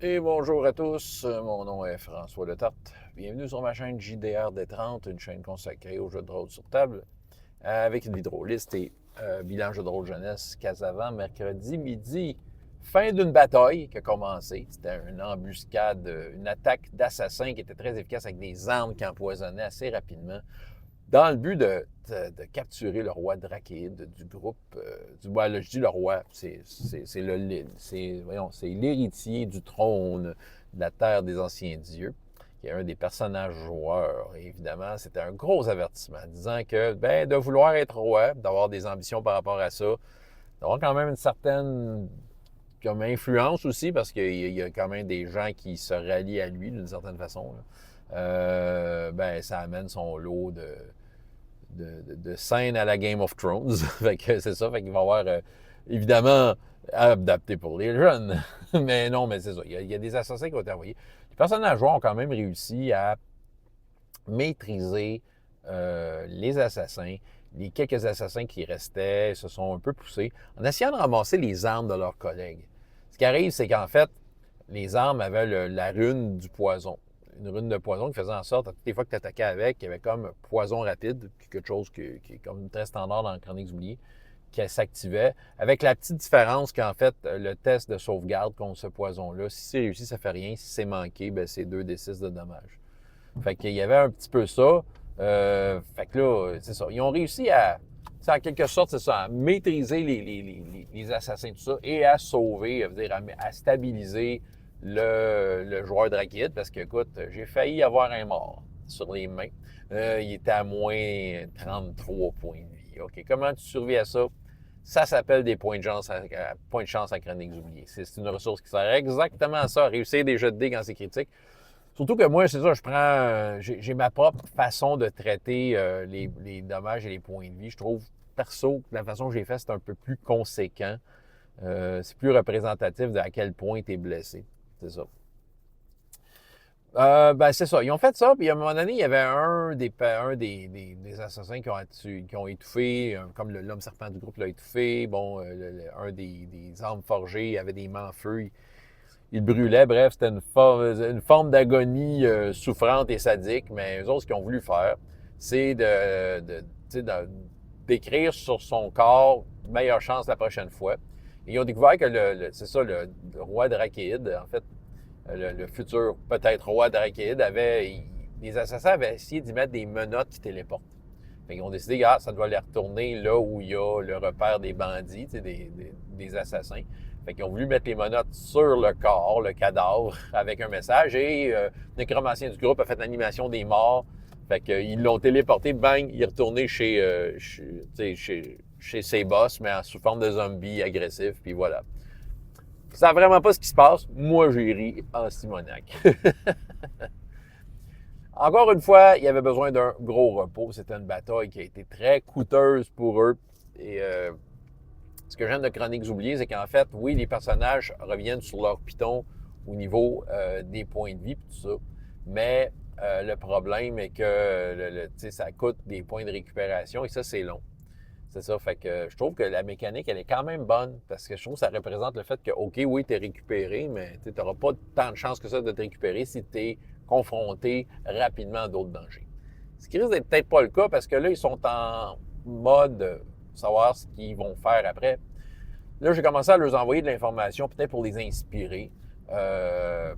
Et bonjour à tous, mon nom est François Letarte. Bienvenue sur ma chaîne JDR D30, une chaîne consacrée aux jeux de rôle sur table, avec une vidéoliste et bilan jeu de rôle jeunesse Casavant, mercredi midi. Fin d'une bataille qui a commencé. C'était une embuscade, une attaque d'assassins qui était très efficace avec des armes qui empoisonnaient assez rapidement, dans le but de capturer le roi Drakéide du groupe. Là, je dis le roi, c'est l'héritier du trône de la terre des anciens dieux, qui est un des personnages joueurs. Et évidemment, c'était un gros avertissement, disant que de vouloir être roi, d'avoir des ambitions par rapport à ça, d'avoir quand même une certaine comme influence aussi, parce qu'il y a quand même des gens qui se rallient à lui d'une certaine façon, là. Ça amène son lot de scènes à la Game of Thrones. Fait que c'est ça. Fait qu'il va y avoir, évidemment, adapté pour les jeunes. Mais non, mais c'est ça. Il y a des assassins qui ont été envoyés. Les personnages joueurs ont quand même réussi à maîtriser les assassins. Les quelques assassins qui restaient se sont un peu poussés en essayant de ramasser les armes de leurs collègues. Ce qui arrive, c'est qu'en fait, les armes avaient la rune du poison. Une rune de poison qui faisait en sorte, à toutes les fois que tu attaquais avec, il y avait comme poison rapide, quelque chose qui est comme très standard dans Chroniques oubliées, qui s'activait, avec la petite différence qu'en fait, le test de sauvegarde contre ce poison-là, si c'est réussi, ça fait rien. Si c'est manqué, c'est 2d6 de dommages. Fait qu'il y avait un petit peu ça. Fait que là, c'est ça. Ils ont réussi à, en quelque sorte, c'est ça, à maîtriser les assassins, tout ça, et à sauver, à stabiliser le joueur Drakéide, parce que, écoute, j'ai failli avoir un mort sur les mains. Il était à moins 33 points de vie. OK, comment tu survis à ça? Ça s'appelle des points de chance à Chroniques oubliées. C'est une ressource qui sert exactement à ça, à réussir des jets de dés quand c'est critique. Surtout que moi, c'est ça, j'ai ma propre façon de traiter les dommages et les points de vie. Je trouve, perso, que la façon que j'ai fait, c'est un peu plus conséquent. C'est plus représentatif de à quel point tu es blessé. C'est ça. C'est ça. Ils ont fait ça, puis à un moment donné, il y avait un des assassins qui ont étouffé, comme l'homme serpent du groupe l'a étouffé. Bon, un des armes forgées, il avait des mains en feu. Il brûlait. Bref, c'était une forme d'agonie souffrante et sadique. Mais eux autres, ce qu'ils ont voulu faire, c'est d'écrire sur son corps meilleure chance la prochaine fois. Et ils ont découvert que c'est ça, le roi Drakéide, en fait, le futur peut-être roi Drakéide, les assassins avaient essayé d'y mettre des menottes qui téléportent. Fait qu'ils ont décidé, ça doit les retourner là où il y a le repère des bandits, des assassins. Fait qu'ils ont voulu mettre les menottes sur le corps, le cadavre, avec un message. Et le nécromancien du groupe a fait l'animation des morts. Fait qu'ils l'ont téléporté, bang, il est retourné chez ses boss, mais sous forme de zombie agressif, puis voilà. Ça vraiment pas ce qui se passe. Moi, j'ai ri en Simonac. Encore une fois, il y avait besoin d'un gros repos. C'était une bataille qui a été très coûteuse pour eux. Et ce que j'aime de Chroniques oubliées, c'est qu'en fait, oui, les personnages reviennent sur leur piton au niveau des points de vie et tout ça. Mais le problème est que ça coûte des points de récupération et ça, c'est long. C'est ça. Fait que je trouve que la mécanique, elle est quand même bonne parce que je trouve que ça représente le fait que, OK, oui, tu es récupéré, mais tu n'auras pas tant de chances que ça de te récupérer si tu es confronté rapidement à d'autres dangers. Ce qui risque d'être peut-être pas le cas parce que là, ils sont en mode savoir ce qu'ils vont faire après. Là, j'ai commencé à leur envoyer de l'information, peut-être pour les inspirer.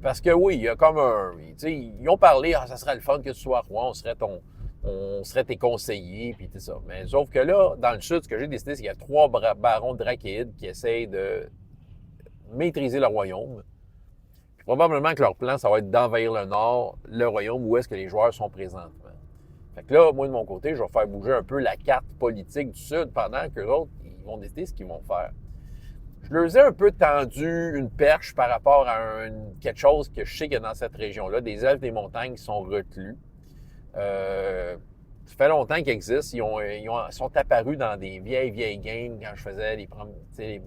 Parce que oui, il y a comme un. Ils ont parlé, ça serait le fun que tu sois roi, on serait tes conseillers, puis tout ça. Mais sauf que là, dans le sud, ce que j'ai décidé, c'est qu'il y a 3 barons drakéides qui essayent de maîtriser le royaume. Puis probablement que leur plan, ça va être d'envahir le nord, le royaume où est-ce que les joueurs sont présentement. Fait que là, moi, de mon côté, je vais faire bouger un peu la carte politique du sud pendant qu'eux autres, ils vont décider ce qu'ils vont faire. Je leur ai un peu tendu une perche par rapport à quelque chose que je sais qu'il y a dans cette région-là, des elfes des montagnes qui sont reclus. Ça fait longtemps qu'ils existent. Sont apparus dans des vieilles games quand je faisais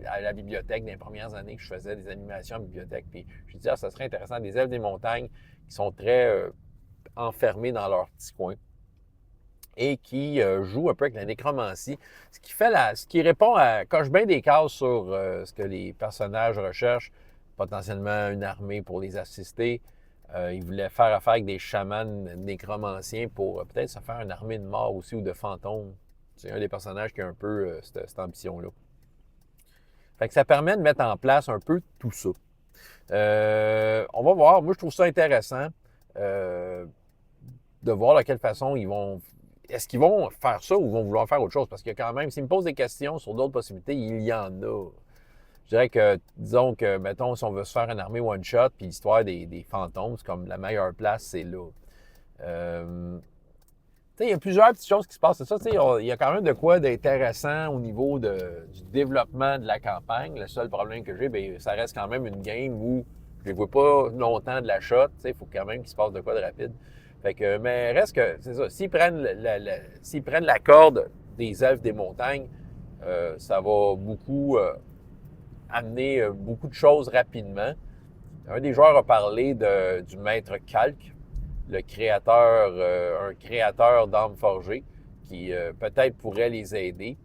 à la bibliothèque, dans les premières années que je faisais des animations en bibliothèque. Puis je me disais, ça serait intéressant, des elfes des montagnes qui sont très enfermés dans leur petit coin et qui jouent un peu avec la nécromancie. Ce qui répond à, coche bien des cases sur ce que les personnages recherchent potentiellement une armée pour les assister. Il voulait faire affaire avec des chamans nécromanciens pour peut-être se faire une armée de morts aussi ou de fantômes. C'est un des personnages qui a un peu cette ambition-là. Fait que ça permet de mettre en place un peu tout ça. On va voir. Moi, je trouve ça intéressant de voir de quelle façon ils vont. Est-ce qu'ils vont faire ça ou vont vouloir faire autre chose? Parce que quand même, s'ils me posent des questions sur d'autres possibilités, il y en a. Je dirais que, disons que, mettons, si on veut se faire une armée one-shot, puis l'histoire des fantômes, c'est comme la meilleure place, c'est là. Il y a plusieurs petites choses qui se passent. C'est ça, il y a quand même de quoi d'intéressant au niveau du développement de la campagne. Le seul problème que j'ai, bien, ça reste quand même une game où je ne vois pas longtemps de la shot. Il faut quand même qu'il se passe de quoi de rapide. Fait que, mais reste que, c'est ça, s'ils prennent la corde des elfes des montagnes, ça va beaucoup amener beaucoup de choses rapidement. Un des joueurs a parlé du maître Calque, le créateur, un créateur d'armes forgées qui peut-être pourrait les aider.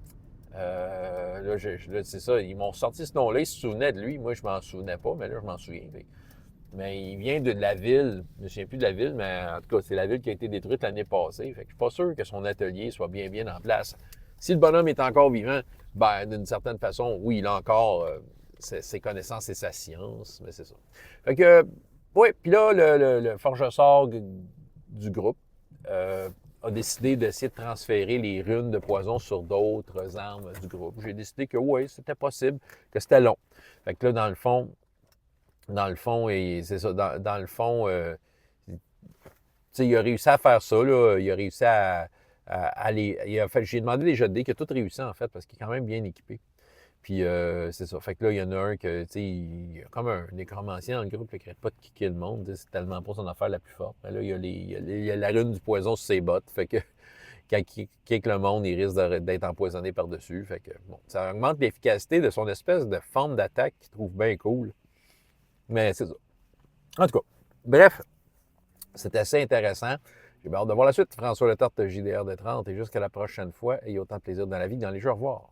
Là, c'est ça, ils m'ont sorti ce nom-là, ils se souvenaient de lui. Moi, je m'en souvenais pas, mais là, je m'en souviens. Mais il vient de la ville, je ne me souviens plus de la ville, mais en tout cas, c'est la ville qui a été détruite l'année passée. Fait que je suis pas sûr que son atelier soit bien en place. Si le bonhomme est encore vivant, ben, d'une certaine façon, oui, il a encore ses connaissances et sa science, mais c'est ça. Fait que, oui, puis là, le forgesort du groupe a décidé d'essayer de transférer les runes de poison sur d'autres armes du groupe. J'ai décidé que oui, c'était possible, que c'était long. Fait que là, dans le fond, et c'est ça, dans le fond, il a réussi à faire ça, là, il a réussi à aller. J'ai demandé des jets de dés, qui a tout réussi en fait, parce qu'il est quand même bien équipé. Puis c'est ça. Fait que là, il y en a un que, tu sais, il y a comme un nécromancien dans le groupe qui n'arrête pas de kicker le monde. C'est tellement pas son affaire la plus forte. Mais là, il y a la rune du poison sur ses bottes. Fait que quand il kick le monde, il risque d'être empoisonné par-dessus. Fait que, bon, ça augmente l'efficacité de son espèce de forme d'attaque qu'il trouve bien cool. Mais c'est ça. En tout cas, bref, c'est assez intéressant. J'ai hâte de voir la suite. François Letarte, JDR de 30. Et jusqu'à la prochaine fois, ayez autant de plaisir dans la vie que dans les jeux. Au revoir.